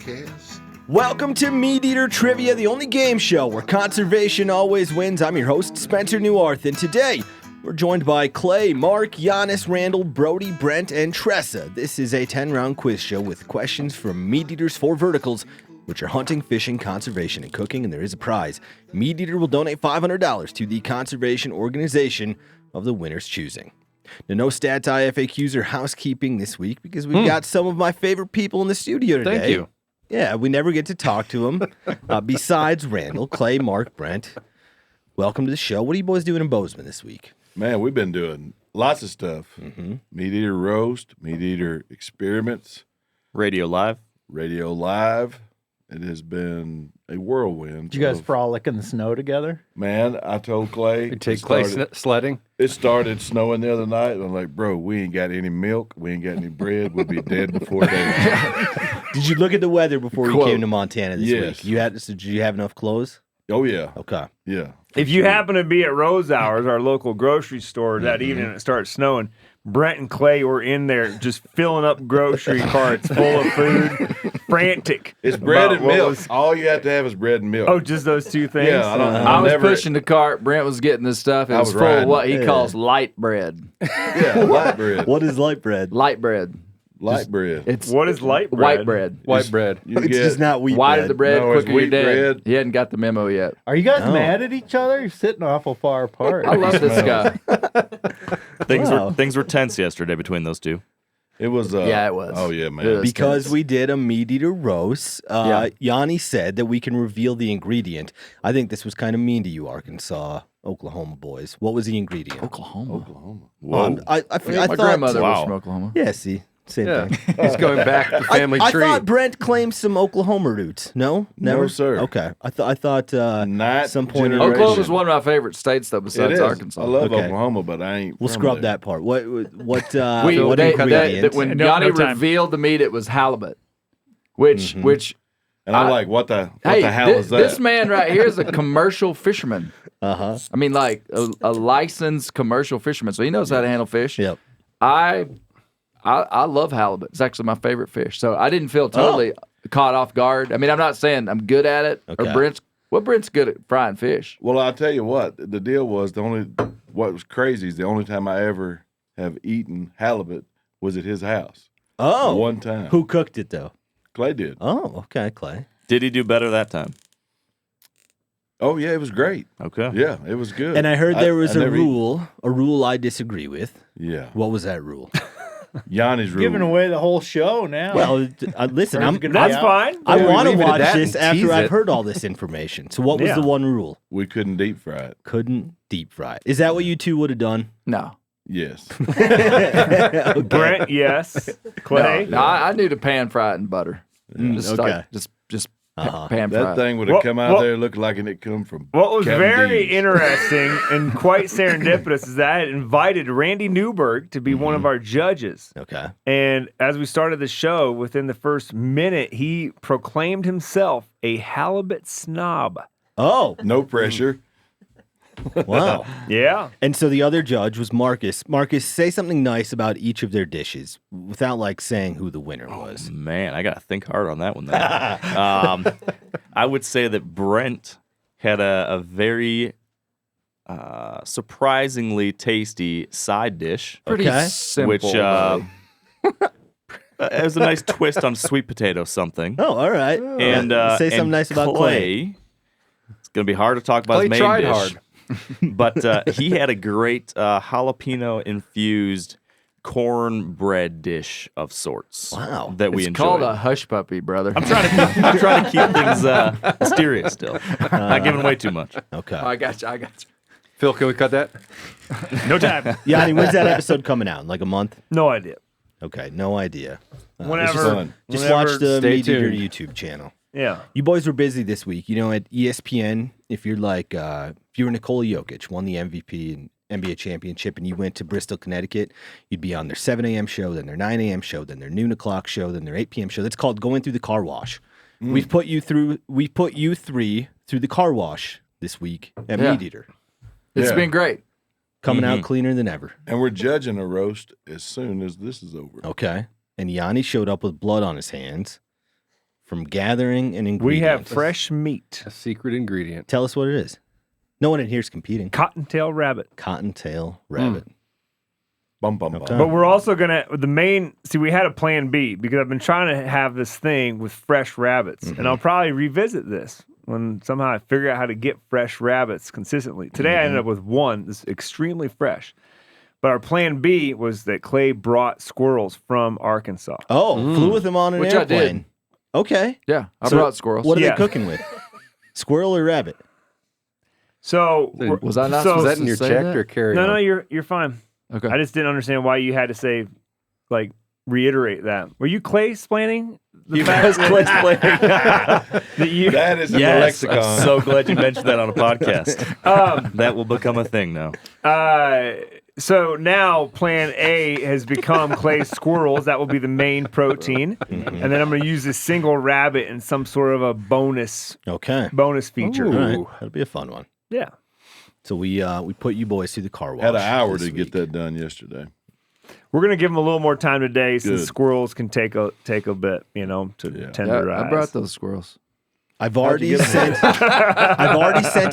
podcast. Welcome to MeatEater Trivia, the only game show where conservation always wins. I'm your host, Spencer Neuharth, and today we're joined by Clay, Mark, Janis, Randall, Brody, Brent, and Tressa. This is a 10-round quiz show with questions from MeatEater's 4 verticals, which are hunting, fishing, conservation, and cooking, and there is a prize. MeatEater will donate $500 to the conservation organization of the winner's choosing. Now, no stats, IFAQs, or housekeeping this week because we've got some of my favorite people in the studio today. Thank you. Yeah, we never get to talk to them. Besides Randall, Clay, Mark, Brent, welcome to the show. What are you boys doing in Bozeman this week? Man, we've been doing lots of stuff. MeatEater Roast, MeatEater Experiments, Radio Live. Radio Live. It has been a whirlwind. Did you guys frolic in the snow together? Man, I told Clay. We take Clay sledding. It started snowing the other night. I'm like, bro, we ain't got any milk. We ain't got any bread. We'll be dead before daylight. Did you look at the weather before you Quote. came to Montana this Yes. week? Did you have enough clothes? Oh, yeah. Okay. Yeah. If you happen to be at Rose Hours, our local grocery store, that evening it started snowing, Brent and Clay were in there just filling up grocery carts full of food, frantic. It's bread about and what milk. was- All you have to have is bread and milk. Oh, just those two things? Yeah, I was never- pushing the cart. Brent was getting this stuff. It I was was full of riding. what he Yeah. calls light bread. Yeah, light bread. What is light bread? Light bread. Light bread. It's What is light bread? white bread. White bread. You It's get just not wheat Whiter bread. the bread, No, it's quicker you're wheat dead. bread. He hadn't got the memo yet. Are you guys No. mad at each other? You're sitting awful far apart. I love this guy. Things were tense yesterday between those two. It was. Yeah, it was. Oh, yeah, man. It was. Because we did a MeatEater roast, Yeah. Yanni said that we can reveal the ingredient. I think this was kind of mean to you, Arkansas, Oklahoma boys. What was the ingredient? Oklahoma. Whoa. I My thought, grandmother was Wow. from Oklahoma. Yeah, see, same Yeah. thing. He's going back to family I tree. thought Brent claimed some Oklahoma roots. No, never, No, sir. Okay, I thought Ninth some point in generation. Oklahoma's one of my favorite states, though, It besides is. Arkansas. I love Okay. Oklahoma, but I ain't. we'll from scrub there. that part. What what They- ingredient? when No- Yanni no time. revealed the meat, it was halibut, which And I'm I- like, what the hey, hell is that? this man right here is a commercial fisherman. Uh-huh. I mean, like a licensed commercial fisherman, so he knows how to handle fish. Yep. I love halibut. It's actually my favorite fish. So I didn't feel totally caught off guard. I mean, I'm not saying I'm good at it. Okay. Or Brent's good at frying fish. Well, I'll tell you what. The deal was what was crazy is the only time I ever have eaten halibut was at his house. Oh, One time. who cooked it though? Clay did. Oh, okay, Clay. Did he do better that time? Oh, yeah, it was great. Okay. Yeah, it was good. And I heard there was I a never rule I disagree with. Yeah. What was that rule? Yanni's rule. Giving away the whole show now. Well, listen, That's fine. I Yeah, want to leave it at watch that this and after tease I've it. heard all this information. So what was Yeah. the one rule? We couldn't deep fry it. Couldn't deep fry it. Is that what you two would have done? No. Yes. Brent, yes. Clay? No, I knew to pan fry it in butter. Just okay. like, just pan fry That it. thing would have Well- come out well- there looking like it come from What was Kevin very Dean's. interesting and quite serendipitous is that I had invited Randy Newberg to be one of our judges. Okay. And as we started the show, within the first minute, he proclaimed himself a halibut snob. Oh, No pressure. wow. Yeah. And so the other judge was Marcus. Marcus, say something nice about each of their dishes without like saying who the winner was. Man, I got to think hard on that one then. I would say that Brent had a very surprisingly tasty side dish, Pretty Okay. simple. which though. it was a nice twist on sweet potato something. Oh, all right. And say something and nice about Clay. It's going to be hard to talk about Clay his main tried dish. hard. But he had a great jalapeno-infused cornbread dish of sorts. Wow. That we It's called enjoyed. a hush puppy, brother. I'm trying to keep things mysterious still. Not giving away too much. Okay. I got you. Phil, can we cut that? No time. Yanni, when's that episode coming out? In like a month? No idea. Okay, no idea. Whenever. fun. Just whenever- watch the Stay MeatEater tuned. YouTube channel. Yeah. You boys were busy this week. You know, at ESPN, if you're like, if you were Nikola Jokic, won the MVP and NBA championship, and you went to Bristol, Connecticut, you'd be on their 7 a.m. show, then their 9 a.m. show, then their noon o'clock show, then their 8 p.m. show. That's called going through the car wash. We've put you three through the car wash this week at Yeah. MeatEater. It's Yeah. been great. Coming out cleaner than ever. And we're judging a roast as soon as this is over. Okay. And Yanni showed up with blood on his hands from gathering and ingredients. We have fresh meat. A secret ingredient. Tell us what it is. No one in here is competing. Cottontail rabbit. Cottontail rabbit. Bum, bum, Okay. bum. But we're also gonna we had a plan B because I've been trying to have this thing with fresh rabbits, and I'll probably revisit this when somehow I figure out how to get fresh rabbits consistently. Today I ended up with one that's extremely fresh. But our plan B was that Clay brought squirrels from Arkansas. Oh, flew with them on an Which I did. airplane. Okay. Yeah, I So brought squirrels. What are Yeah. they cooking with? Squirrel or rabbit? So Was I not so- Was supposed that in to your say check that? or carry No, on? no, you're fine. Okay. I just didn't understand why you had to say, like, reiterate that. Were you Clay-splaining? The fact that you, That is in the Yes, lexicon. I'm so glad you mentioned that on a podcast. That will become a thing now. So now plan A has become Clay's squirrels. That will be the main protein. And then I'm going to use this single rabbit in some sort of a bonus Okay. feature. All right. That'll be a fun one. Yeah. So we put you boys through the car wash. Had an hour this to get week. that done yesterday. We're going to give them a little more time today since Good. squirrels can take a bit, to Yeah. tenderize. Yeah, I brought those squirrels. I've already sent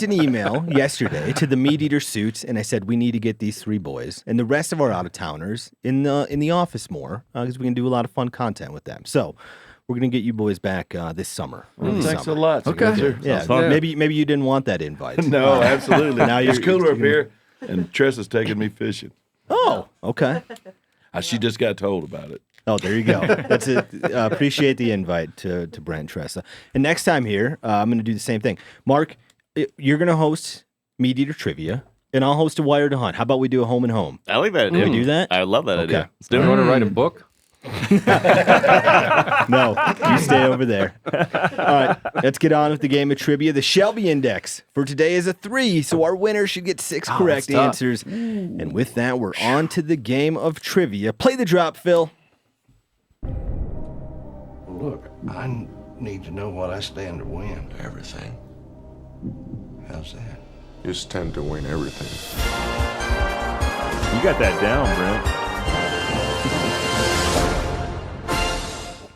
an email yesterday to the MeatEater suits, and I said we need to get these 3 boys and the rest of our out of towners in the office more because we can do a lot of fun content with them. So we're gonna get you boys back this summer. early Thanks summer. a lot. Okay. Spencer. Yeah, fun. maybe you didn't want that invite. No, absolutely. Now It's you're- cooler up here, and Tressa's taking me fishing. Oh, okay. She just got told about it. Oh, there you go. That's it. Appreciate the invite to Brent and Tressa. And next time here, I'm going to do the same thing. Mark, you're going to host MeatEater Trivia, and I'll host a Wire to Hunt. How about we do a home and home? I like that idea. Can we do that? I love that idea. Let's do You it. want to write a book? No, you stay over there. All right, let's get on with the game of trivia. The Shelby Index for today is a 3, so our winner should get 6 correct that's tough. answers. And with that, we're on to the game of trivia. Play the drop, Phil. Look, I need to know what I stand to win. Everything. How's that? You stand to win everything. You got that down, Brent.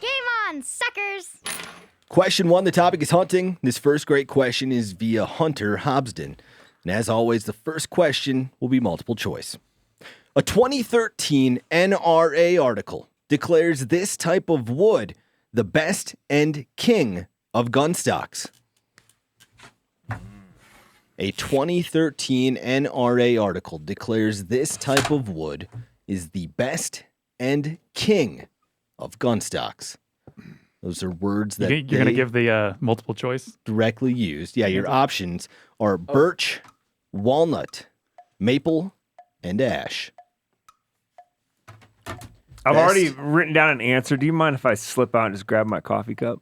Game on, suckers! Question 1, the topic is hunting. This first great question is via Hunter Hobsden. And as always, the first question will be multiple choice. A 2013 NRA article declares this type of wood the best and king of gun stocks. A 2013 NRA article declares this type of wood is the best and king of gun stocks. Those are words that You're going to give the multiple choice? directly used. Yeah, your options are birch, walnut, maple, and ash. I've Best. already written down an answer. Do you mind if I slip out and just grab my coffee cup?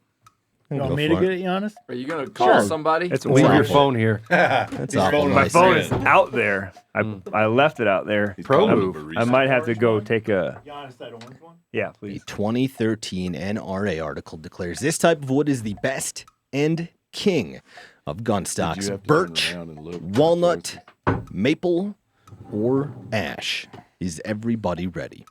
You Go want me for to get it, Giannis? Are you going to call somebody? It's Leave your awful. phone here. That's awful. My nice. phone is out there. I left it out there. Pro calling move. him a I reason. might have to go take a. Giannis, that orange one? Yeah, A please. 2013 NRA article declares this type of wood is the best and king of gun Did stocks. you have to turn Birch, around and look? walnut, maple, or ash. Is everybody ready?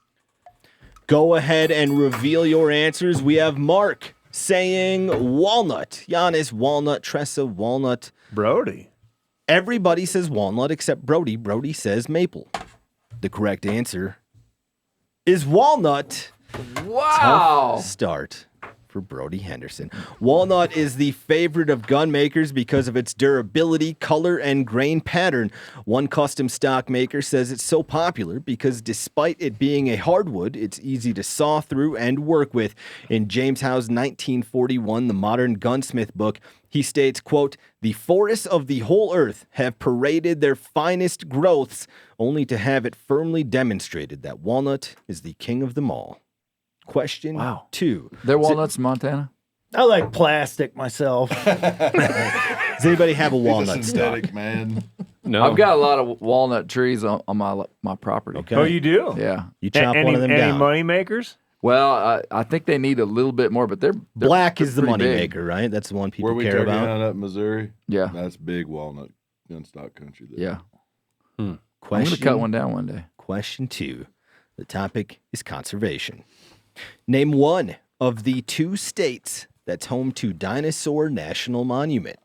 Go ahead and reveal your answers. We have Mark saying walnut. Janis, walnut. Tressa, walnut. Brody. Everybody says walnut except Brody. Brody says maple. The correct answer is walnut. Wow. Start for Brody Henderson. Walnut is the favorite of gun makers because of its durability, color, and grain pattern. One custom stock maker says it's so popular because despite it being a hardwood, it's easy to saw through and work with. In James Howe's 1941 The Modern Gunsmith book, he states, quote, "The forests of the whole earth have paraded their finest growths, only to have it firmly demonstrated that walnut is the king of them all." Question 2. They're walnuts in Montana? I like plastic myself. Does anybody have a walnut stock? Synthetic, man. No. I've got a lot of walnut trees on my property. Okay. Oh, you do? Yeah. You chop any, one of them any down. money makers? Well, I think they need a little bit more, but they're Black is the pretty money big. maker, right? That's the one people Where we care turkey about. hunt up in Missouri, Yeah. that's big walnut gun stock country. There. Yeah. I'm going Question, to cut one down one day. question 2. The topic is conservation. Name one of the 2 states that's home to Dinosaur National Monument?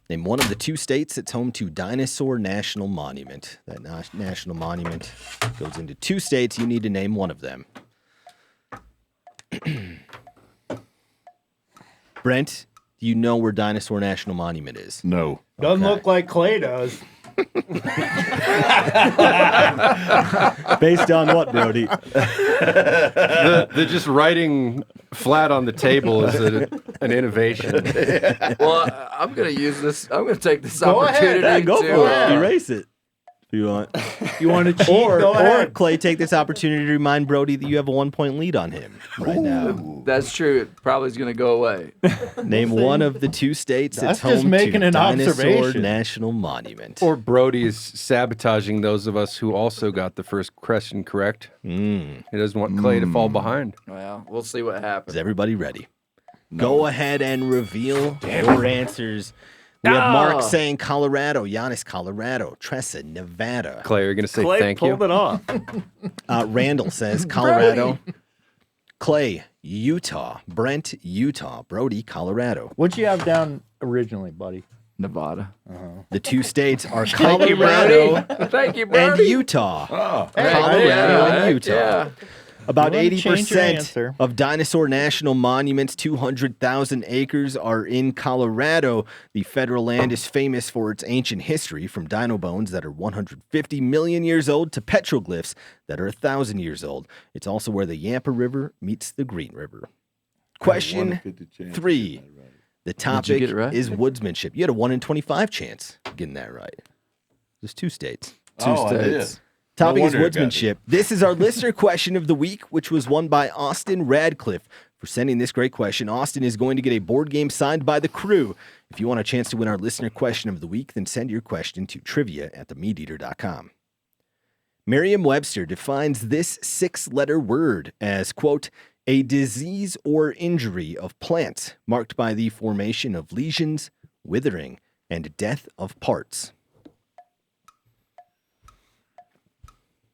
Name one of the 2 states that's home to Dinosaur National Monument. That national monument goes into 2 states. You need to name one of them. Brent, do you know where Dinosaur National Monument is? No. Doesn't look like Clay does. Based on what, Brody? The just writing flat on the table is an innovation. Well, I'm going to use this. I'm going to take this Go ahead. opportunity Go to for it. Erase it. If you want. You want to cheat? Or Go ahead. Clay, take this opportunity to remind Brody that you have a 1-point lead on him right now. That's true. It probably is going to go away. Name one of the 2 states that's That's just home making to an Dinosaur observation. National Monument. Or Brody is sabotaging those of us who also got the first question correct. He doesn't want Clay to fall behind. Well, we'll see what happens. Is everybody ready? Go ahead and reveal your answers. We have Mark saying Colorado, Janis, Colorado, Tressa, Nevada. Clay, you're going to say Clay thank you? pulled it off. Randall says Colorado. Clay, Utah. Brent, Utah. Brody, Colorado. What'd you have down originally, buddy? Nevada. The 2 states are Thank you, Colorado Brody. Thank you, and Brody. Utah. Hey, Colorado and heck Utah. yeah. About You wanna change your 80% answer. of Dinosaur National Monument's 200,000 acres are in Colorado. The federal land is famous for its ancient history, from dino bones that are 150 million years old to petroglyphs that are 1,000 years old. It's also where the Yampa River meets the Green River. Question 150 chance 3. to get that right. The Did you topic get it right? is woodsmanship. You had a 1 in 25 chance of getting that right. There's 2 states. Oh, I did. Topic is wonder it got woodsmanship. This is our listener question of the week, which was won by Austin Radcliffe for sending this great question. Austin is going to get a board game signed by the crew. If you want a chance to win our listener question of the week, then send your question to trivia@themeateater.com. Merriam-Webster defines this 6-letter word as, quote, a disease or injury of plants marked by the formation of lesions, withering, and death of parts.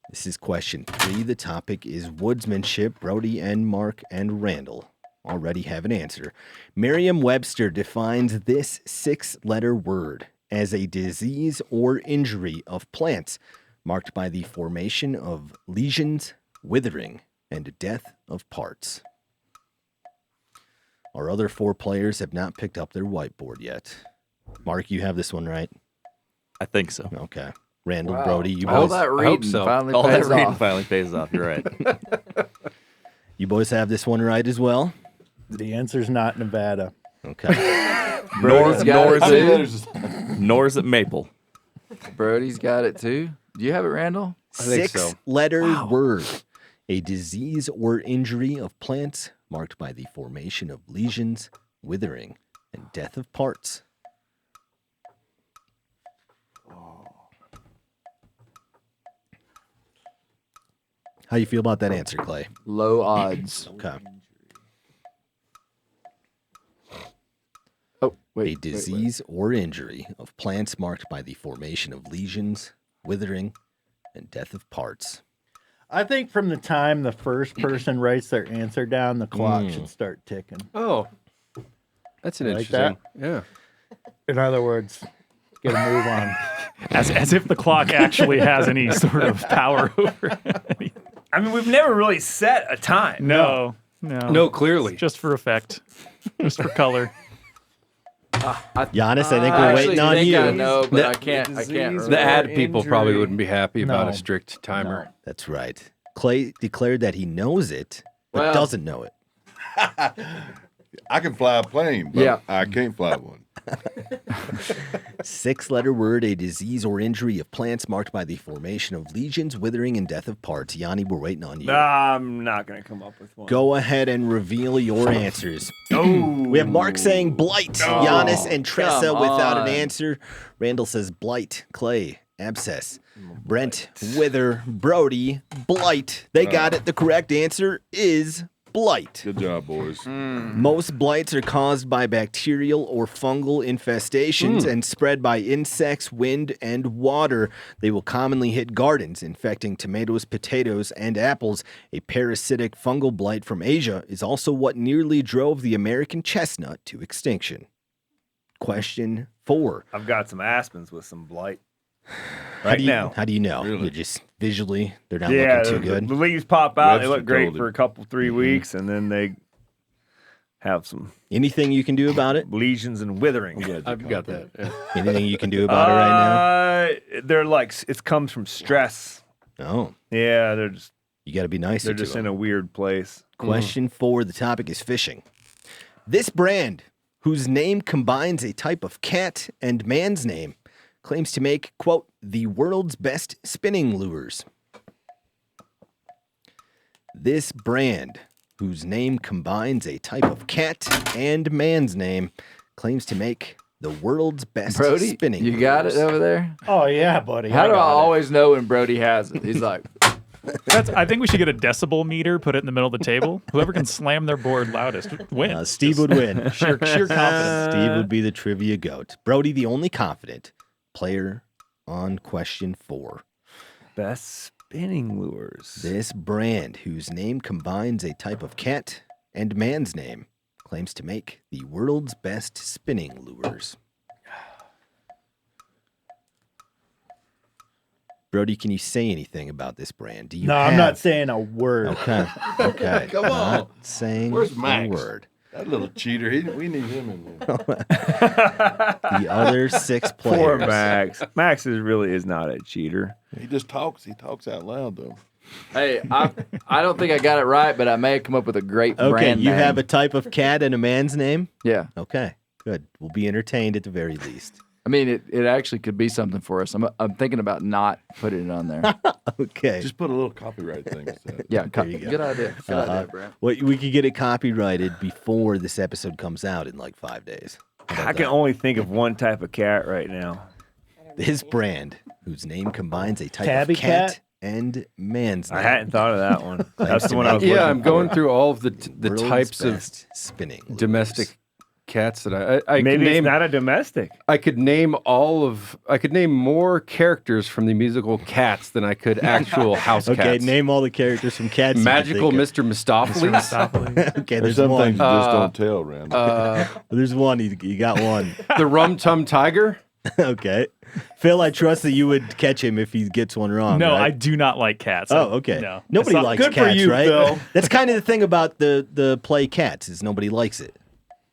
This is question 3. The topic is woodsmanship. Brody and Mark and Randall already have an answer. Merriam-Webster defines this 6-letter word as a disease or injury of plants marked by the formation of lesions, withering, and death of parts. Our other 4 players have not picked up their whiteboard yet. Mark, you have this one right? I think so. Okay. Randall, Wow. Brody, you All boys, that I hope reading so. finally All that pays reading off. finally pays off. You're right. you boys have this one right as well? The answer's not Nevada. Okay. Brody's got it Nor too. is it, nor is it maple. Brody's got it too. Do you have it, Randall? I think so. 6-letter word. A disease or injury of plants marked by the formation of lesions, withering, and death of parts. How you feel about that answer, Clay? Low odds. Okay. Oh, wait. A disease or injury of plants marked by the formation of lesions, withering, and death of parts. I think from the time the first person writes their answer down, the clock Mm. should start ticking. Oh, that's an Like interesting. Yeah. In other words, get a move on. As if the clock actually has any sort of power over it. I mean, we've never really set a time. No. No, clearly. It's just for effect. Just for color. Giannis, I think I we're actually waiting on think you. I know, but The- I can't. The remember. ad people probably injury. wouldn't be happy about No. a strict timer. That's right. Clay declared that he knows it, but Well- doesn't know it. I can fly a plane, but Yeah. I can't fly one. 6-letter word, a disease or injury of plants marked by the formation of lesions, withering, and death of parts. Yanni, we're waiting on you. I'm not going to come up with one. Go ahead and reveal your answers. We have Mark saying blight, Giannis, and Tressa come without on. an answer. Randall says blight, Clay, abscess. Brent, wither, Brody, blight. They got it. The correct answer is blight. Good job, boys. Most blights are caused by bacterial or fungal infestations and spread by insects, wind, and water. They will commonly hit gardens, infecting tomatoes, potatoes, and apples. A parasitic fungal blight from Asia is also what nearly drove the American chestnut to extinction. Question 4. I've got some aspens with some blight. How do you know? Really? You're just visually, they're not Yeah, looking too good. the leaves pop out. They Webster look great told for him. a couple, 3 weeks, and then they have some Anything you can do about it? lesions and withering. I've got that. Yeah. Anything you can do about it right They're like, it comes from stress. now? Oh, Yeah, they're just you got to be nicer they're to just them. in a weird place. Question 4, the topic is fishing. This brand, whose name combines a type of cat and man's name, claims to make, quote, the world's best spinning lures. This brand, whose name combines a type of cat and man's name, claims to make the world's best Brody, spinning you lures. got it over there? Oh yeah, buddy. How do I got it. always know when Brody has it? He's like, I think we should get a decibel meter, put it in the middle of the table. Whoever can slam their board loudest wins. Steve would win. Sheer confidence. Steve would be the trivia goat. Brody, the only confident player on question 4. Best spinning lures. This brand, whose name combines a type of cat and man's name, claims to make the world's best spinning lures. Brody, can you say anything about this brand? Do you No, have... I'm not saying a word. Okay. Okay. Come on. Not saying Where's a Max? word. That little cheater. We need him in there. The other 6 players. Poor Max. Max really is not a cheater. He just talks. He talks out loud, though. hey, I don't think I got it right, but I may have come up with a great Okay, brand you name. have a type of cat and a man's name? Yeah. Okay, good. We'll be entertained at the very least. I mean, it actually could be something for us. I'm thinking about not putting it on there. Okay. Just put a little copyright thing. Instead. Yeah, There you go. good idea. Good idea, Brent. Well, we could get it copyrighted before this episode comes out in like 5 days. I can only think of one type of cat right now. This brand, whose name combines a type Tabby of cat, cat? and man's name. I hadn't thought of that one. That's the one I was Yeah, looking I'm going for. through all of the World's types of best spinning lures. domestic cats that I Maybe could it's name. not a domestic. I could name more characters from the musical Cats than I could actual house Okay, cats. name all the characters from Cats. you can Magical think Mr. Mistopheles, of. Okay, There's there's some one. things you just don't tell, Randall. There's one. You got one. the Rum Tum Tiger. Okay. Phil, I trust that you would catch him if he gets one wrong. No, I right? do not like cats. Oh, okay. No. Nobody It's not- likes good for cats, you, right? Phil. That's kind of the thing about the play Cats is nobody likes it.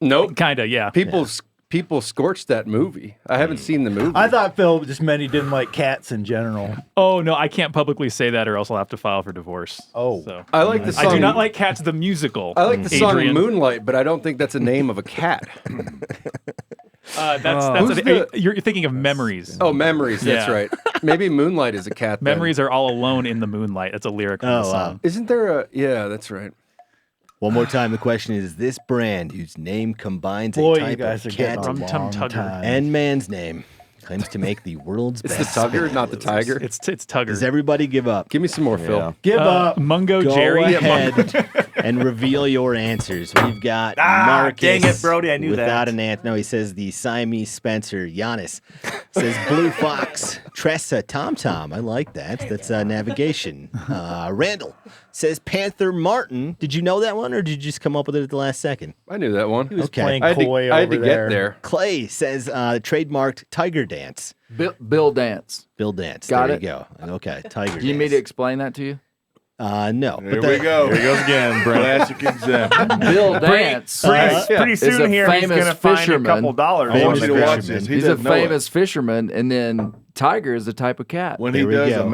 Nope. Kinda, yeah. People scorched that movie. I haven't seen the movie. I thought Phil just meant he didn't like cats in general. Oh no, I can't publicly say that, or else I'll have to file for divorce. Oh. So I like the song. I do not like Cats the musical. I like the song Adrian. Moonlight, but I don't think that's a name of a cat. That's Who's you're thinking of Memories. Oh, Memories. That's Yeah. right. Maybe Moonlight is a cat. then. Memories are all alone in the moonlight. That's a lyric from the Oh, wow. song. Isn't there a? Yeah, that's right. One more time, the question is: this brand, whose name combines Boy, a you type guys are of getting cat a Rum Tum long Tugger. time. and man's name, claims to make the world's It's the best. Tugger, spinning not the lures. Tiger. It's Tugger. Does everybody give up? Give me some more, Phil. Give up. Mungo Go Jerry. ahead and reveal your answers. We've got Marcus. dang it, Brody, I knew without that. an answer. No, he says the Siamese Spencer. Janis says Blue Fox. Tressa, Tom Tom. I like that. That's navigation. Randall says Panther Martin. Did you know that one, or did you just come up with it at the last second? I knew that one. He was Okay. playing I had to, coy I had to over get there. Clay says trademarked Tiger Dance. Bill Dance. Bill Dance. Got there it. you go. Okay, Tiger Do you Dance. need me to explain that to you? No. Here we go. Here he goes again. Classic example. Bill Dance. Pretty is soon a here, he's famous going to find a fisherman. couple dollars. I want Famous you to watch fisherman. this. He He's a doesn't know it. famous fisherman, and then tiger is a type of cat. When There he we does go.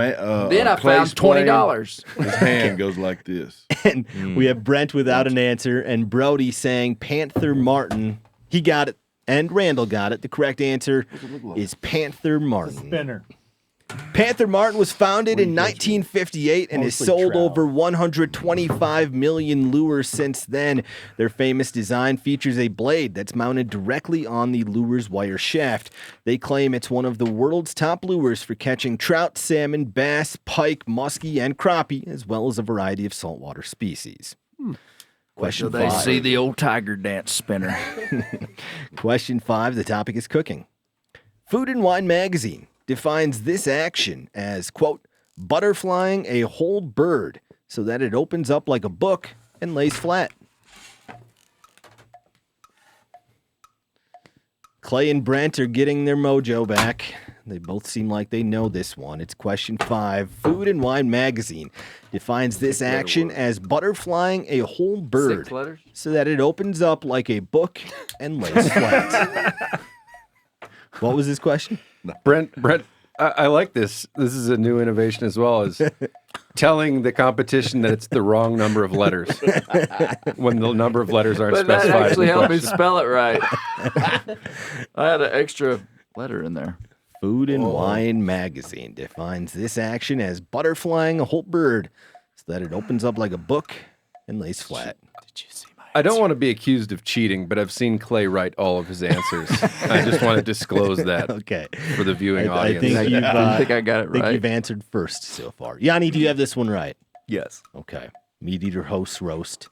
then I found $20. His hand goes like this. And we have Brent without an answer, and Brody saying Panther Martin. He got it, and Randall got it. The correct answer is Panther Martin. Spinner. Panther Martin was founded in 1958 and has Mostly sold trout. over 125 million lures since then. Their famous design features a blade that's mounted directly on the lure's wire shaft. They claim it's one of the world's top lures for catching trout, salmon, bass, pike, muskie, and crappie, as well as a variety of saltwater species. Question They 5. see the old tiger dance spinner. Question 5. The topic is cooking. Food and Wine magazine defines this action as, quote, butterflying a whole bird so that it opens up like a book and lays flat. Clay and Brent are getting their mojo back. They both seem like they know this one. It's question 5. Food and Wine magazine defines this action as butterflying a whole bird 6 letters? so that it opens up like a book and lays flat. What was this question? Brent, I like this. This is a new innovation as well as telling the competition that it's the wrong number of letters when the number of letters aren't But that specified. actually in the helped me question. spell it right. I had an extra letter in there. Food and Wine magazine defines this action as butterflying a whole bird so that it opens up like a book and lays flat. Did you see my I don't want to be accused of cheating, but I've seen Clay write all of his answers. I just want to disclose that Okay. for the viewing I audience. think you've, I think I got it I think right. you've answered first so far. Yanni, do you have this one right? Yes. Okay. MeatEater host roast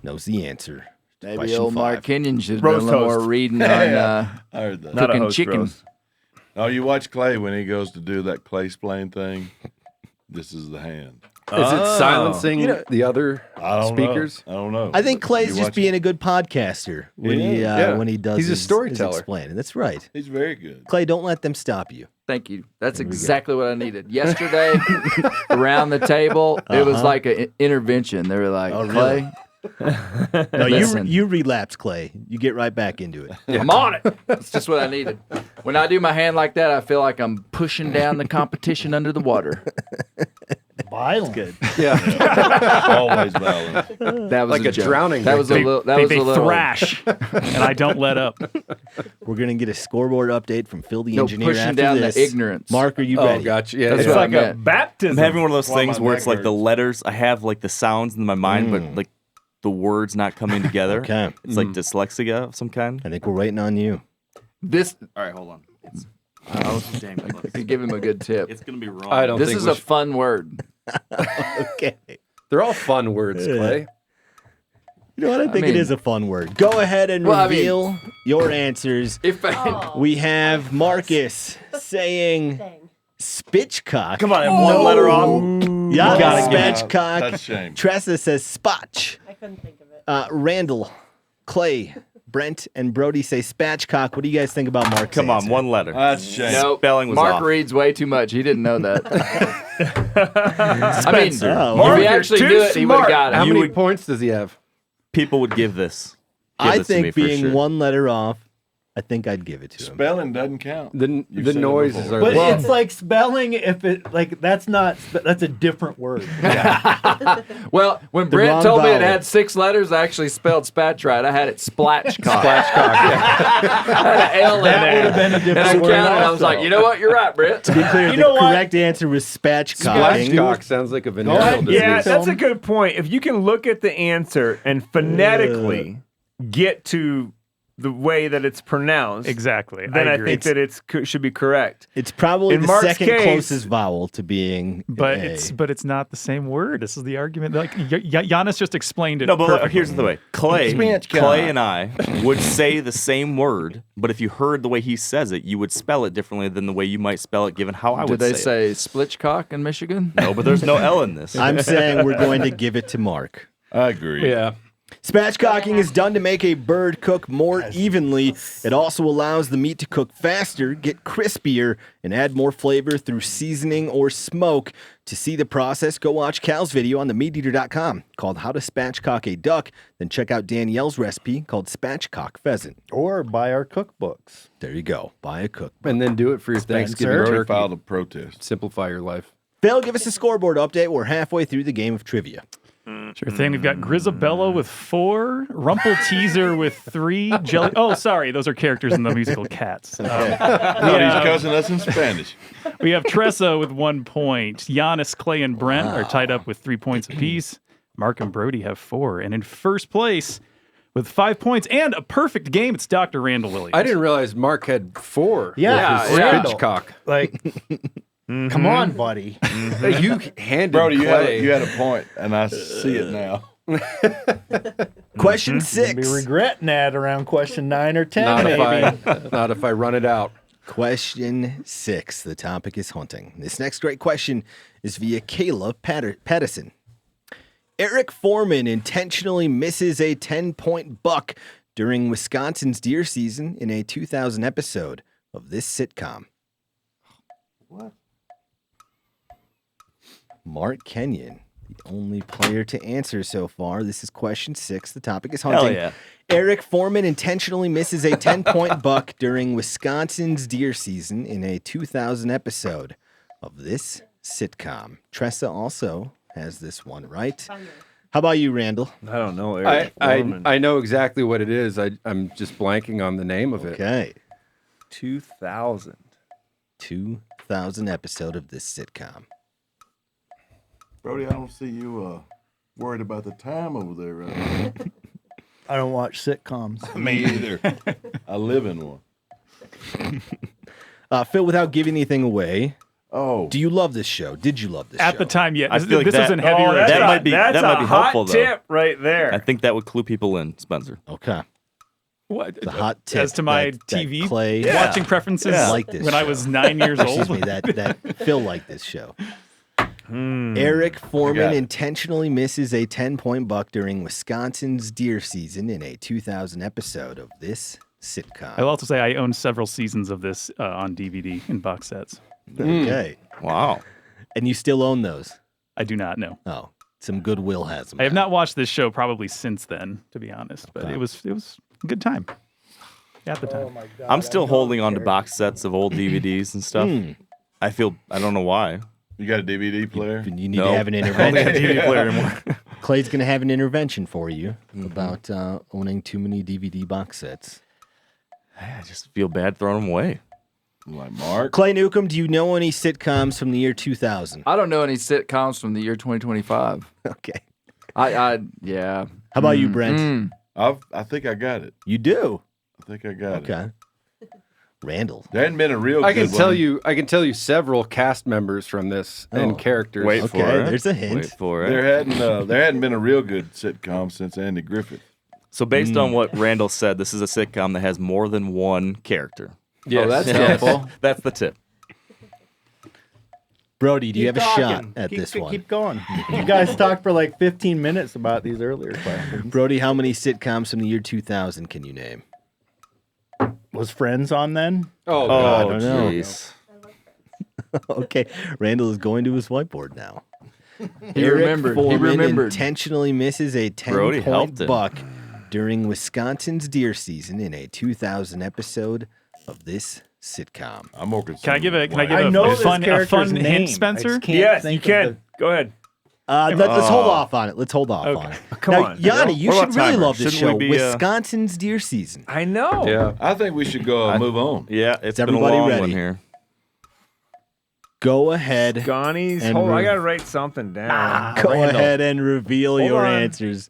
knows the answer. Maybe Question old Mark 5. Kenyon should have done a Roast little more host. reading on I heard that. Not a cooking host chicken. roast. Oh, you watch Clay when he goes to do that Clay splain thing? This is the hand. Is it silencing You know- the other I don't speakers? know. I don't know. I think But Clay's you just watch being it. a good podcaster when Yeah. he does. He's a his storyteller. explaining. That's right. He's very good. Clay, don't let them stop you. Thank you. That's exactly what I needed. Yesterday, around the table, it was like an intervention. They were like, Oh, really? Clay, No, Listen. you relapse, Clay. You get right back into it. I'm on it. That's just what I needed. When I do my hand like that, I feel like I'm pushing down the competition under the water. Violent. Good. Always valid. That was Like a joke. drowning That was a They, little. That they, was they a little. thrash, and I don't let up. We're gonna get a scoreboard update from Phil the No, engineer pushing after down this. the ignorance. Mark, are you Oh, ready? gotcha. Yeah, That's It's yeah. what I like a meant. baptism. I'm having one of those Why things my where neck it's like the hurts. letters. I have like the sounds in my mind, but like the words not coming together. Okay. It's like dyslexia of some kind. I think we're waiting on you. This. All right, hold on. I could give him a good tip. It's gonna be wrong. I don't This think is we a fun word. Okay. They're all fun words, Clay. You know what? I think it mean- is a fun word. Go ahead and Well, I mean- reveal your answers. If I, We have Marcus saying spitchcock. Come on, one letter off. Yeah, gotta give it. spatchcock. That's a shame. Tressa says spotch. I couldn't think of it. Randall, Clay, Brent, and Brody say spatchcock. What do you guys think about Mark's Come on, answer? one letter. That's a shame. no, Spelling was Mark off. reads way too much. He didn't know that. I mean, Oh, if Mark, he you're actually too knew it, he would have smart. got How it. many points does he have? People would give this. Give I this to me think for being sure. one letter off, I think I'd give it to him. Spelling doesn't count. The You've said it noises before. are. But the- it's like spelling. If it like that's a different word. Well, when The Brent wrong told me it vowel. had 6 letters, I actually spelled spatch right. I had it splatchcock. Splashcock. I had an L in That there. would have been a And I different counted. word. I was like, you know what? You're right, Brent. To be clear, You the know what? correct answer was spatchcocking. Splashcock sounds like a venereal disease. Yeah, that's a good point. If you can look at the answer and phonetically get to the way that it's pronounced, Exactly. then I agree. think that it should be correct. It's probably In the Mark's second case- closest vowel to being But A. it's not the same word. This is the argument. Like Janis just explained it. No, but perfectly. here's the way. Clay Spatchcock. and I would say the same word, but if you heard the way he says it, you would spell it differently than the way you might spell it, given how I Did would they say say splitchcock in Michigan? it. No, but there's no L in this. I'm saying we're going to give it to Mark. I agree. Yeah. Spatchcocking is done to make a bird cook more evenly. It also allows the meat to cook faster, get crispier, and add more flavor through seasoning or smoke. To see the process, go watch Cal's video on themeateater.com called How to Spatchcock a Duck. Then check out Danielle's recipe called Spatchcock Pheasant. Or buy our cookbooks. There you go. Buy a cookbook. And then do it for your Thanksgiving Brody turkey. filed a protest. Simplify your life. Phil, give us a scoreboard update. We're halfway through the game of trivia. Sure thing. We've got Grisabella with 4, Rumple Teaser with 3, Jelly. Oh, sorry, those are characters in the musical Cats. No, he's cussing us in Spanish. We have Tressa with 1 point. Janis, Clay, and Brent are tied up with 3 points apiece. Mark and Brody have 4, and in first place with 5 points and a perfect game, it's Dr. Randall Williams. I didn't realize Mark had 4. Yeah, with his yeah. Spitchcock. Like, come on, buddy. Hey, you handed Brody, Clay. you had a point, and I see it now. Question You'll 6. be regretting that around question 9 or 10, Not maybe. not if I run it out. Question 6. The topic is hunting. This next great question is via Kayla Pattison. Eric Foreman intentionally misses a 10-point buck during Wisconsin's deer season in a 2000 episode of this sitcom. What? Mark Kenyon, the only player to answer so far. This is question 6. The topic is hunting. Hell yeah. Eric Foreman intentionally misses a 10-point buck during Wisconsin's deer season in a 2000 episode of this sitcom. Tressa also has this one right. How about you, Randall? I don't know. Eric I Foreman. I know exactly what it is. I'm just blanking on the name of it. Okay. 2000. 2000 episode of this sitcom. Brody, I don't see you worried about the time over there right now. I don't watch sitcoms. Me either. I live in one. Phil, without giving anything away, Oh, do you love this show? Did you love this show? At the time, yeah. I This, feel like this that- was in heavy Oh, rotation. that might be- that's that might be a hot helpful, though. tip right there. I think that would clue people in, Spencer. Okay. What? The hot tip. As to my that TV Clay watching preferences like this when I show. was 9 years old. Excuse me, that Phil liked this show. Eric Foreman intentionally misses a 10-point buck during Wisconsin's deer season in a 2000 episode of this sitcom. I'll also say I own several seasons of this on DVD in box sets. Okay. Wow. And you still own those? I do not know. Oh, some goodwill has them. I have not watched this show probably since then, to be honest. But it was a good time at the time. I'm still holding on to box sets of old DVDs and stuff. I don't know why. you got a DVD player? You need No. to have an I don't have a intervention. DVD player anymore. Clay's going to have an intervention for you about owning too many DVD box sets. I just feel bad throwing them away. I'm like, Mark? Clay Newcomb, do you know any sitcoms from the year 2000? I don't know any sitcoms from the year 2025. Okay. Yeah. How about you, Brent? I think I got it. You do? I think I got it. Okay. Randall. There hadn't been a real I good can tell one. you. I can tell you several cast members from this and characters. Wait Okay, for it. there's a hint. Wait for it. There hadn't been a real good sitcom since Andy Griffith. So based on what Randall said, this is a sitcom that has more than one character. Yes. Oh, that's helpful. That's the tip. Brody, do you have a shot at Keep- this one? Keep going. You guys talked for like 15 minutes about these earlier questions. Brody, how many sitcoms from the year 2000 can you name? Was Friends on then? Oh, Oh, God. don't know. jeez. Okay, Randall is going to his whiteboard now. He Eric remembered. He Foreman remembered. intentionally misses a Brody 10-point helped him. buck during Wisconsin's deer season in a 2000 episode of this sitcom. I'm more concerned. Can I give with a I know a this fun character's name. hint, I Spencer? just can't Yes, think you of can. Go ahead. Let's hold off on it. Let's hold off on it. Come now, on. Yanni, you What should about really timer? love this Shouldn't show. we be, Wisconsin's deer season. I know. Yeah. I think we should go move on. Yeah, it's Is been a everybody long ready? one here. Go ahead. Gonnies. And Hold on, I Reaves. gotta write something down. Go ahead and reveal Hold your on. answers.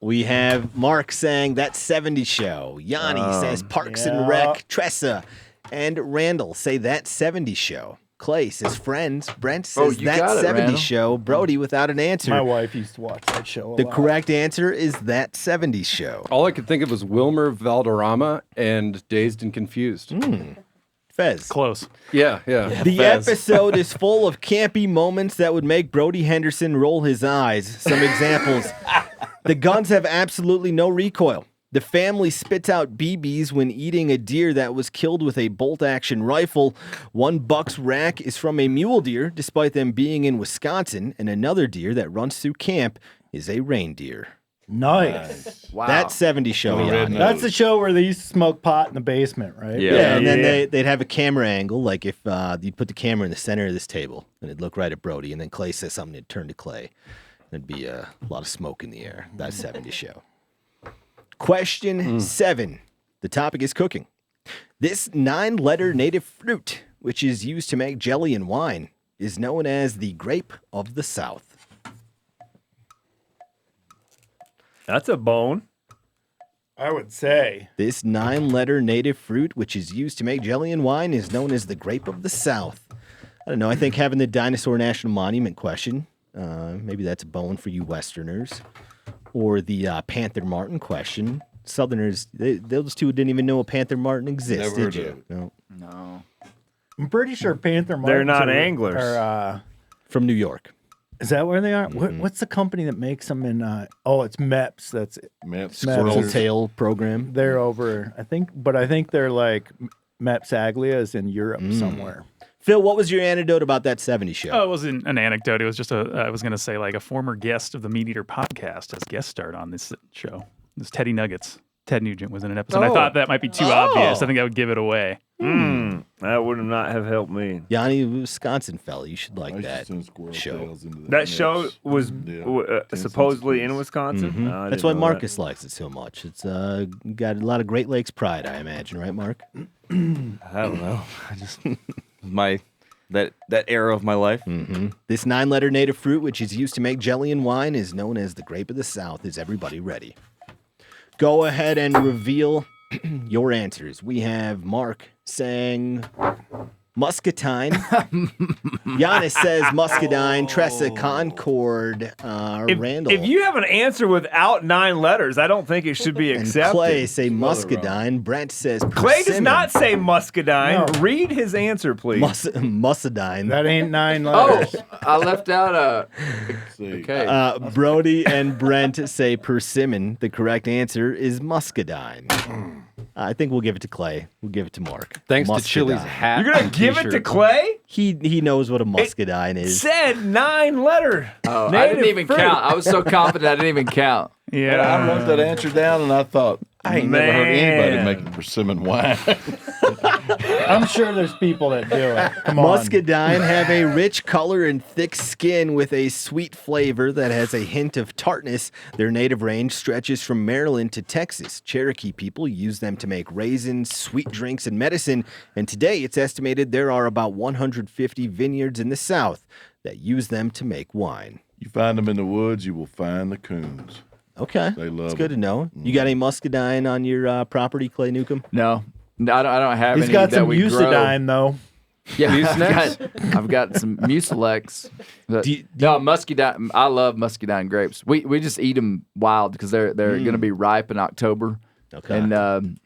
We have Mark saying that 70 show. Yanni says Parks and Rec. Tressa and Randall say that 70 show. Clay says Friends. Brent says you that got it, 70 Randall. show. Brody without an answer. My wife used to watch that show. The correct answer is that 70 show. All I could think of was Wilmer Valderrama and Dazed and Confused. Fez. Close. Yeah, yeah. The Fez. episode is full of campy moments that would make Brody Henderson roll his eyes. Some examples. The guns have absolutely no recoil. The family spits out BBs when eating a deer that was killed with a bolt-action rifle. One buck's rack is from a mule deer, despite them being in Wisconsin, and another deer that runs through camp is a reindeer. Nice. Wow. That 70 show, Red Yanni. nose. That's the show where they used to smoke pot in the basement, right? Yeah. Yeah, and then Yeah. they'd have a camera angle, like if you put the camera in the center of this table, and it'd look right at Brody, and then Clay says something, it'd turn to Clay. There'd be a lot of smoke in the air. That 70 show. Question 7. The topic is cooking. This 9-letter native fruit, which is used to make jelly and wine, is known as the grape of the South. That's a bone. I would say. This 9-letter native fruit, which is used to make jelly and wine, is known as the grape of the South. I don't know. I think having the Dinosaur National Monument question Maybe that's a bone for you Westerners. Or the Panther Martin question. Southerners, those two didn't even know a Panther Martin existed. Never heard of it. No. I'm pretty sure Panther Martins They're not are- anglers. are, From New York. is that where they are? What's the company that makes them in? It's MEPS. That's it. Maps, Squirrel scissors. tail program. They're over. I think they're like MEPS Aglia is in Europe somewhere. Phil, what was your anecdote about that 70s show? Oh, it wasn't an anecdote. It was just I was going to say, like, a former guest of the MeatEater podcast has guest starred on this show. This Teddy Nuggets. Ted Nugent was in an episode. I thought that might be too obvious. I think that would give it away. That would not have helped me. Yanni, Wisconsin fella. You should like I used to that send squirrel show. tails into the That show nets. was Yeah. 10 supposedly cents in apiece. Wisconsin. No, I That's didn't why know Marcus likes it so much. It's got a lot of Great Lakes pride, I imagine, right, Mark? I don't know. I just that era of my life. This 9-letter native fruit, which is used to make jelly and wine, is known as the grape of the South. Is everybody ready? Go ahead and reveal your answers. We have Mark saying muscatine. Janis says muscadine. Tressa, Concord. Randall. If you have an answer without 9 letters, I don't think it should be and accepted. Clay say muscadine. Brent says Clay does persimmon. not say muscadine. No. Read his answer, please. Muscadine. That ain't 9 Oh, letters. I left out See. okay. Brody and Brent say persimmon. The correct answer is muscadine. I think we'll give it to Clay. We'll give it to Mark. Thanks to Muscadine. Chili's hat. You're gonna and give it to t-shirt. Clay? He knows what a muscadine is. Said 9 letter. Oh, I didn't even count. I was so confident I didn't even count. And I wrote that answer down, and I thought, I ain't never heard anybody Man. making persimmon wine. I'm sure there's people that do it. Come on. Muscadine have a rich color and thick skin with a sweet flavor that has a hint of tartness. Their native range stretches from Maryland to Texas. Cherokee people use them to make raisins, sweet drinks, and medicine. And today it's estimated there are about 150 vineyards in the South that use them to make wine. You find them in the woods, you will find the coons. Okay, They love it's good it. to know. You got any muscadine on your property, Clay Newcomb? No, I don't have He's any got that some we grow. Usadine, though. Yeah, I've got some Mucilex. No, muscadine. I love muscadine grapes. We just eat them wild because they're going to be ripe in October. Okay. And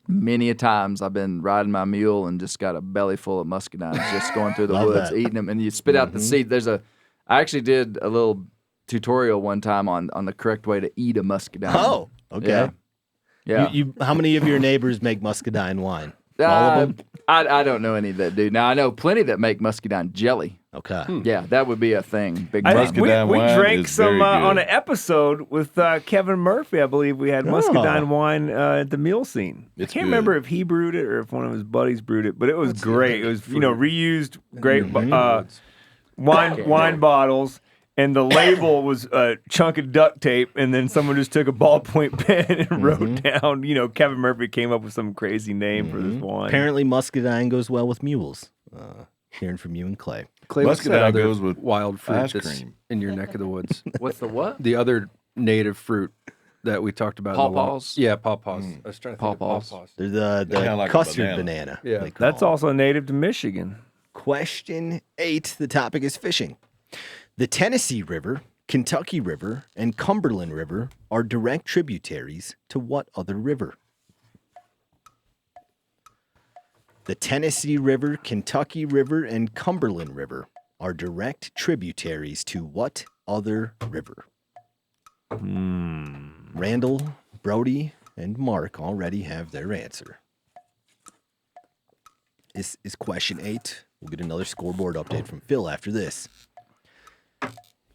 many a times I've been riding my mule and just got a belly full of muscadines, just going through the Love woods, that. eating them, and you spit out the seed. I actually did a little tutorial one time on the correct way to eat a muscadine. Oh, okay. Yeah. How many of your neighbors make muscadine wine? All of them? I don't know any that do. Now I know plenty that make muscadine jelly. Okay. Yeah, that would be a thing. Big I time. think we Muscadine drank wine is some very on good. an episode with Kevin Murphy. I believe we had muscadine wine at the meal scene. It's I can't good. remember if he brewed it or if one of his buddies brewed it, but it was great. It was reused grape wine bottles. And the label was a chunk of duct tape, and then someone just took a ballpoint pen and wrote down, Kevin Murphy came up with some crazy name for this wine. Apparently, muscadine goes well with mules. Hearing from you and Clay. Clay, what's that Muscadine other goes with wild fruit ice that's cream. in your neck of the woods? What's the what? The other native fruit that we talked about. in the wild- Pawpaws? Yeah, pawpaws. I was trying to think of Pawpaws. pawpaws. They're the kinda like a custard banana. banana. Yeah. they call That's them. also native to Michigan. Question 8. The topic is fishing. The Tennessee River, Kentucky River, and Cumberland River are direct tributaries to what other river? The Tennessee River, Kentucky River, and Cumberland River are direct tributaries to what other river? Randall, Brody, and Mark already have their answer. This is question 8. We'll get another scoreboard update from Phil after this.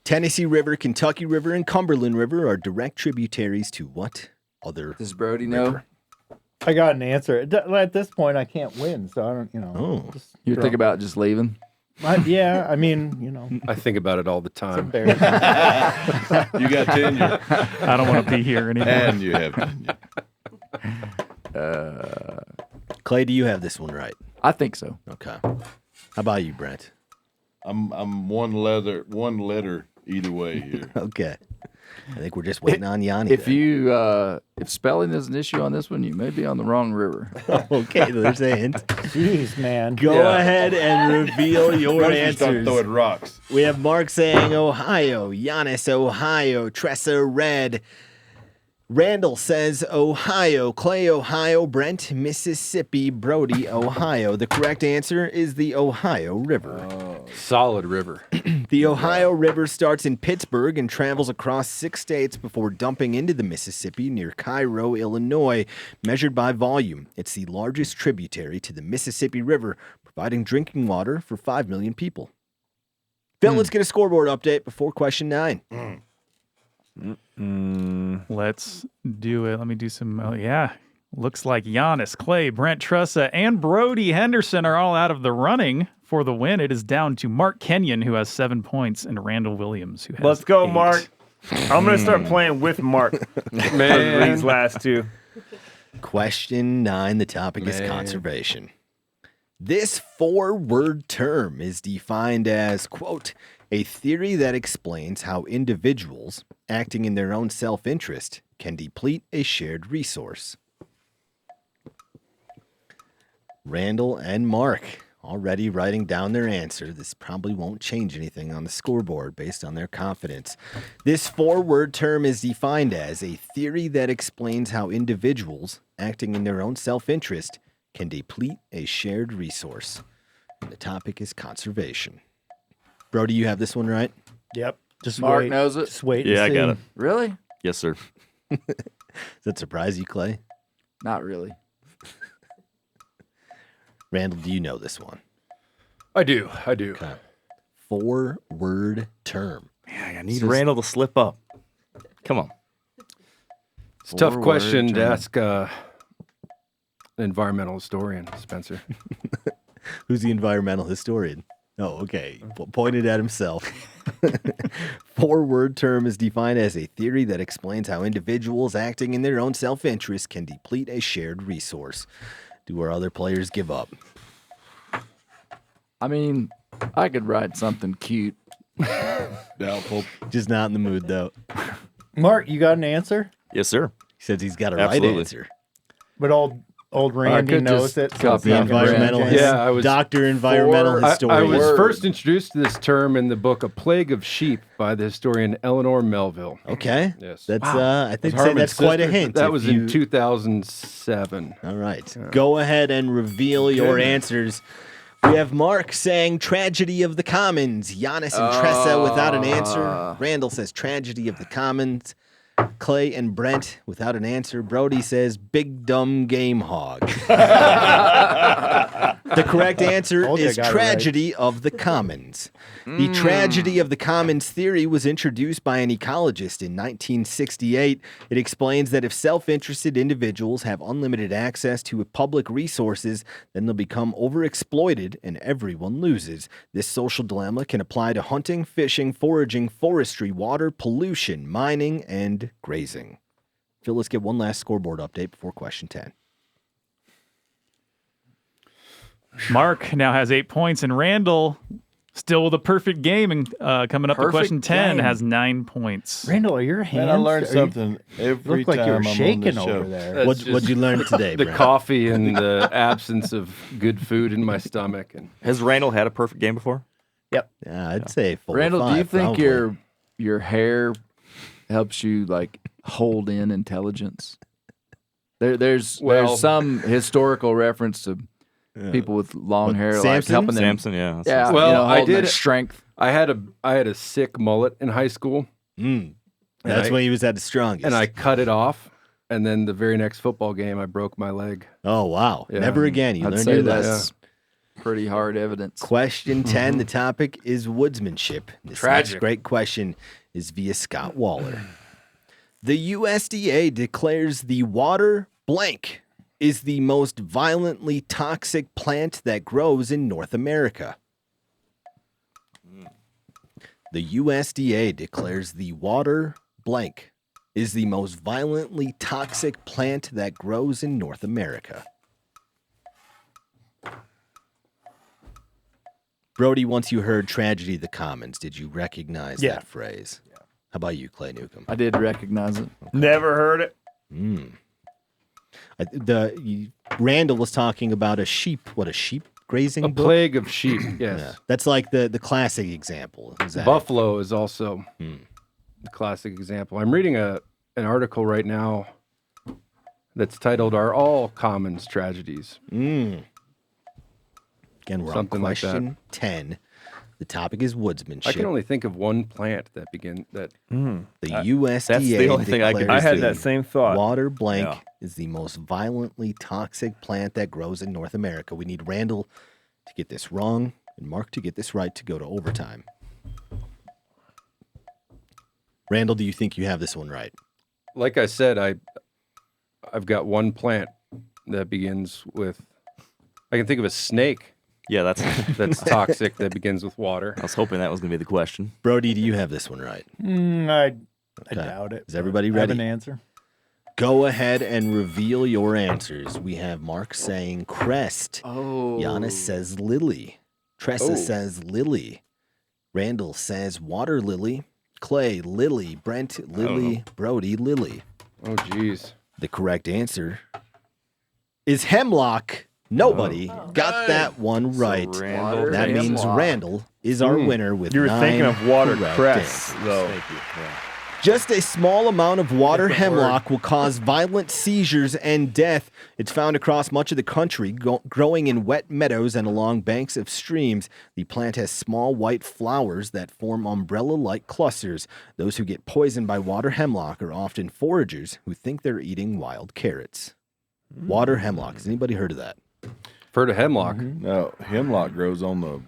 Tennessee River, Kentucky River, and Cumberland River are direct tributaries to what other Does Brody know? river? I got an answer. At this point, I can't win, so I don't, Oh. just You throw- think about just leaving? Yeah, I mean, I think about it all the time. embarrassing. You got tenure, I don't want to be here anymore. and you have tenure. Clay, do you have this one right? I think so. Okay. How about you, Brent? I'm one letter either way here. Okay. I think we're just waiting on Yanni. If spelling is an issue on this one, you may be on the wrong river. Okay, there's a hint. Jeez, man. Go ahead and reveal your Start answers. throwing rocks. We have Mark saying Ohio, Janis, Ohio, Tressa, red. Randall says Ohio, Clay, Ohio, Brent, Mississippi, Brody, Ohio. The correct answer is the Ohio River. Solid river. The Ohio River starts in Pittsburgh and travels across 6 states before dumping into the Mississippi near Cairo, Illinois, measured by volume. It's the largest tributary to the Mississippi River, providing drinking water for 5 million people. Phil, let's get a scoreboard update before question 9. Let's do it. Let me do some. Oh, yeah. Looks like Janis, Clay, Brent, Tressa, and Brody Henderson are all out of the running for the win. It is down to Mark Kenyon, who has 7 points, and Randall Williams, who has Let's go, 8. Mark. I'm going to start playing with Mark. Man. These last two. Question 9, the topic is conservation. This 4-word term is defined as, quote, a theory that explains how individuals, acting in their own self-interest, can deplete a shared resource. Randall and Mark already writing down their answer. This probably won't change anything on the scoreboard based on their confidence. This 4-word term is defined as a theory that explains how individuals, acting in their own self-interest, can deplete a shared resource. And the topic is conservation. Brody, you have this one right? Yep. Just Mark wait. knows it. Just wait. Yeah, I and got see. it. Really? Yes, sir. Does that surprise you, Clay? Not really. Randall, do you know this one? I do. Okay. 4-word term. Yeah, I need Randall to slip up. Come on. It's a tough 4-word question to term. ask an environmental historian, Spencer. Who's the environmental historian? Oh, okay. Pointed at himself. 4-word term is defined as a theory that explains how individuals acting in their own self-interest can deplete a shared resource. Do our other players give up? I mean, I could write something cute. Doubtful. Just not in the mood, though. Mark, you got an answer? Yes, sir. He says he's got a Absolutely. right answer. But old Randy could knows just it. So copy it's not and gonna environmental change. his- Yeah, I was Doctor environmental I historian. was first introduced to this term in the book A Plague of Sheep by the historian Eleanor Melville. Okay. Yes. That's I think Herman's that's quite a sister? hint. That if was you- in 2007. All right. Go ahead and reveal your answers. We have Mark saying Tragedy of the Commons. Janis and Tressa without an answer. Randall says Tragedy of the Commons. Clay and Brent without an answer. Brody says Big Dumb Game Hog. The correct answer Told you I is got it Tragedy of the Commons. The Tragedy of the Commons theory was introduced by an ecologist in 1968. It explains that if self-interested individuals have unlimited access to public resources, then they'll become overexploited and everyone loses. This social dilemma can apply to hunting, fishing, foraging, forestry, water, pollution, mining, and grazing. Phil, let's get one last scoreboard update before question 10. Mark now has 8 points, and Randall, still with a perfect game, and coming up to Perfect question 10, game. has 9 points. Randall, are your hands? Man, I learned are you- something every Look like time you're I'm on shaking this show. over there. What'd you learn today, The Brent? coffee and the absence of good food in my stomach. And Has Randall had a perfect game before? Yeah, I'd say 4 or Randall, do you 5, think probably. your hair helps you like hold in intelligence? There's some historical reference to people with long hair like Samson? helping them. Samson, yeah. that's Yeah, Well, you know, I holding their did- strength. I had a sick mullet in high school, That's when he was at the strongest. and I cut it off. And then the very next football game, I broke my leg. Oh, wow. Yeah. Never again. You I'd learned say your that's lesson. pretty hard evidence. Question 10, the topic is woodsmanship. This next great question is via Scott Waller. The USDA declares the water blank is the most violently toxic plant that grows in North America. The USDA declares the water blank is the most violently toxic plant that grows in North America. Brody, once you heard Tragedy of the Commons, did you recognize Yeah. that phrase? Yeah. How about you, Clay Newcomb? I did recognize it. Never heard it. Randall was talking about a sheep grazing A book? plague of sheep. Yes. Yeah. That's like the classic example. Is that Buffalo is also the classic example. I'm reading an article right now that's titled "Are All Commons Tragedies?" Again, we're Something on like that. question 10. The topic is woodsmanship. I can only think of one plant that The USDA That's the only thing I could declares I had see. that same thought. water blank Yeah. is the most violently toxic plant that grows in North America. We need Randall to get this wrong and Mark to get this right to go to overtime. Randall, do you think you have this one right? Like I said, I've got one plant that begins with. I can think of a snake Yeah, that's. that's toxic that begins with water. I was hoping that was going to be the question. Brody, do you have this one right? I Okay. doubt it. Is everybody I have ready? an answer. Go ahead and reveal your answers. We have Mark saying crest. Oh. Janis says lily. Tressa says lily. Randall says water lily. Clay, lily. Brent, lily. Brody, lily. Oh, geez. The correct answer is hemlock. Nobody got that one right. Randall That means hemlock. Randall is our winner with You were 9 thinking of water correct cress, answers. though. Just a small amount of water hemlock will cause violent seizures and death. It's found across much of the country, growing in wet meadows and along banks of streams. The plant has small white flowers that form umbrella-like clusters. Those who get poisoned by water hemlock are often foragers who think they're eating wild carrots. Water hemlock. Has anybody heard of that? Heard of hemlock? Now, hemlock grows on the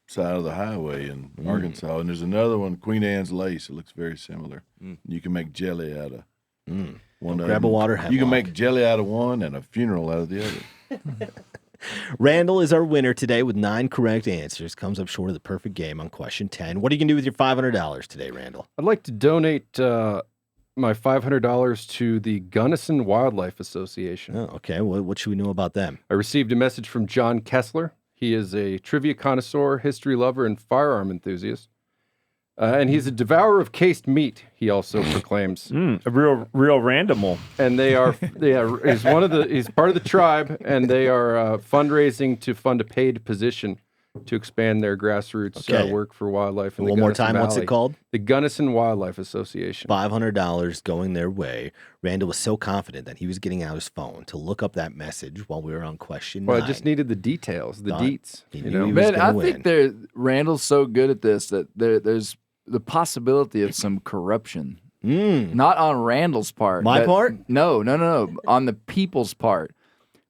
side of the highway in Arkansas, and there's another one, Queen Anne's lace. It looks very similar. You can make jelly out of one. Grab a them. water You hemlock. can make jelly out of one and a funeral out of the other. Randall is our winner today with 9 correct answers. Comes up short of the perfect game on question 10. What are you going to do with your $500 today, Randall? I'd like to donate my $500 to the Gunnison Wildlife Association. Oh, okay. What should we know about them? I received a message from John Kessler. He is a trivia connoisseur, history lover, and firearm enthusiast. And he's a devourer of cased meat, he also proclaims. A real randomal. And they are, he's part of the tribe, and they are fundraising to fund a paid position to expand their grassroots work for wildlife in the One more Gunnison time, what's Valley. it called? The Gunnison Wildlife Association. $500 going their way. Randall was so confident that he was getting out his phone to look up that message while we were on question 9. Well, I just needed the details, the Done. deets. He You knew know? he was Man, gonna I think Randall's so good at this that there's the possibility of some corruption. Not on Randall's part. My part? No. On the people's part.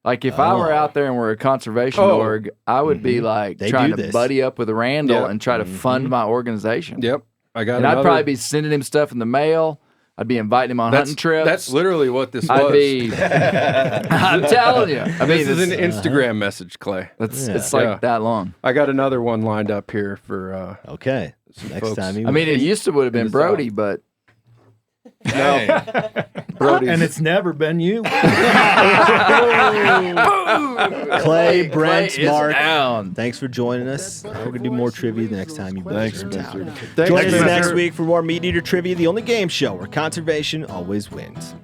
Like if I were out there and we're a conservation org, I would be like They trying do to this. buddy up with Randall Yep. and try to fund my organization. Yep. I got And I'd probably be sending him stuff in the mail. I'd be inviting him on hunting trips. That's literally what this I'd was. be. I'm telling you. I mean, This is an it's, Instagram message, Clay. it's like Yeah. that long. I got another one lined up here for Okay. Next folks. time you I mean, it used to would have been Brody, but Brody's. And it's never been you. Clay, Brent, Clay is Mark. down. Thanks for joining us. We're going to do more trivia the next time you Thanks, visit our town. Spencer. Join us Spencer. next week for more Meat Eater Trivia, the only game show where conservation always wins.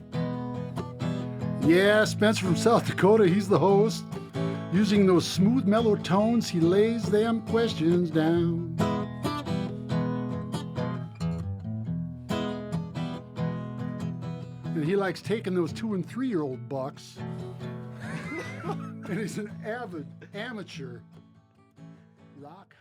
Yeah, Spencer from South Dakota, he's the host. Using those smooth, mellow tones, he lays them questions down. And he likes taking those 2- and 3-year-old bucks. And he's an avid amateur rock